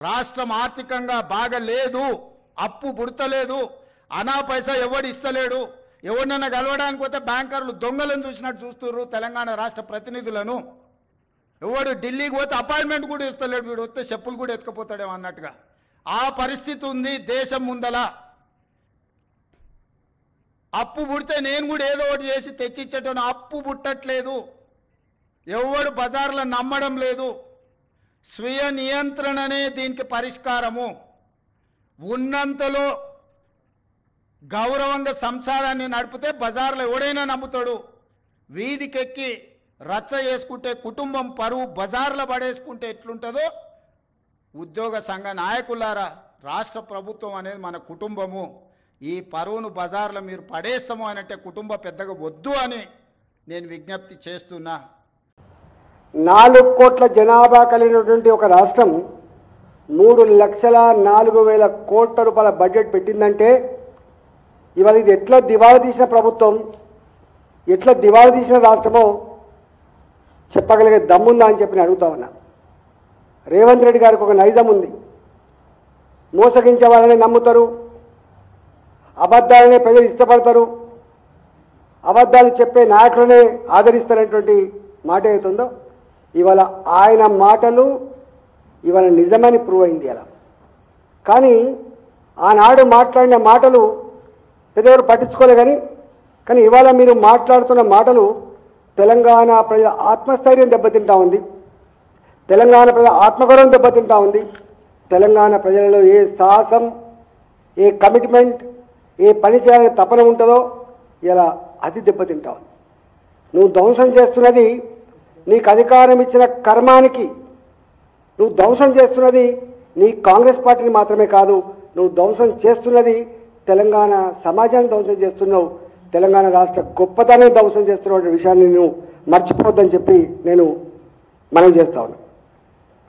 రాష్ట్రం ఆర్థికంగా బాగా లేదు, అప్పు పుడతలేదు, అనా పైసా ఎవడు ఇస్తలేడు. ఎవరినైనా కలవడానికి పోతే బ్యాంకర్లు దొంగలను చూసినట్టు చూస్తున్నారు తెలంగాణ రాష్ట్ర ప్రతినిధులను. ఎవడు ఢిల్లీకి పోతే అపాయింట్మెంట్ కూడా ఇస్తలేడు, వీడు వస్తే చెప్పులు కూడా ఎత్తుకపోతాడేమో అన్నట్టుగా ఆ పరిస్థితి ఉంది దేశం ముందల. అప్పు పుడితే నేను కూడా ఏదో ఒకటి చేసి తెచ్చిచ్చేటోను, అప్పు పుట్టట్లేదు, ఎవడు బజార్లో నమ్మడం లేదు. స్వీయ నియంత్రణనే దీనికి పరిష్కారము. ఉన్నంతలో గౌరవంగా సంసారాన్ని నడిపితే బజార్లో ఎవడైనా నమ్ముతాడు. వీధికెక్కి రచ్చ చేసుకుంటే, కుటుంబం పరువు బజార్లో పడేసుకుంటే ఎట్లుంటుందో, ఉద్యోగ సంఘ నాయకులారా, రాష్ట్ర ప్రభుత్వం అనేది మన కుటుంబము. ఈ పరువును బజార్లో మీరు పడేస్తాము అనంటే కుటుంబ పెద్దగా వద్దు అని నేను విజ్ఞప్తి చేస్తున్నా. 4 కోట్ల జనాభా కలిగినటువంటి ఒక రాష్ట్రం 3,04,000 కోట్ల రూపాయల బడ్జెట్ పెట్టిందంటే ఇవాళ ఇది ఎట్లా దివాళా తీసిన ప్రభుత్వం, ఎట్లా దివాళా తీసిన రాష్ట్రమో చెప్పగలిగే దమ్ముందా అని చెప్పి అడుగుతా ఉన్నా. రేవంత్ రెడ్డి గారికి ఒక నైజం ఉంది. మోసగించే వాళ్ళని నమ్ముతారు, అబద్ధాలనే ప్రజలు ఇష్టపడతారు, అబద్ధాలు చెప్పే నాయకులనే ఆదరిస్తారనేటువంటి మాట ఏతుందో ఇవాళ ఆయన మాటలు ఇవాళ నిజమని ప్రూవ్ అయింది అలా. కానీ ఆనాడు మాట్లాడిన మాటలు పెద్దవారు పట్టించుకోలే. కానీ ఇవాళ మీరు మాట్లాడుతున్న మాటలు తెలంగాణ ప్రజల ఆత్మస్థైర్యం దెబ్బతింటా ఉంది, తెలంగాణ ప్రజల ఆత్మగౌరవం దెబ్బతింటా ఉంది. తెలంగాణ ప్రజలలో ఏ సాహసం, ఏ కమిట్మెంట్, ఏ పని చేయాలని తపన ఉంటుందో ఇలా అది దెబ్బతింటా ఉంది. నువ్వు ధ్వంసం చేస్తున్నది నీకు అధికారం ఇచ్చిన కర్మానికి, నువ్వు ధ్వంసం చేస్తున్నది నీ కాంగ్రెస్ పార్టీని మాత్రమే కాదు, నువ్వు ధ్వంసం చేస్తున్నది తెలంగాణ సమాజాన్ని ధ్వంసం చేస్తున్నావు, తెలంగాణ రాష్ట్ర గొప్పతనాన్ని ధ్వంసం చేస్తున్న విషయాన్ని నువ్వు మర్చిపోవద్దని చెప్పి నేను మనవి చేస్తా ఉన్నాను.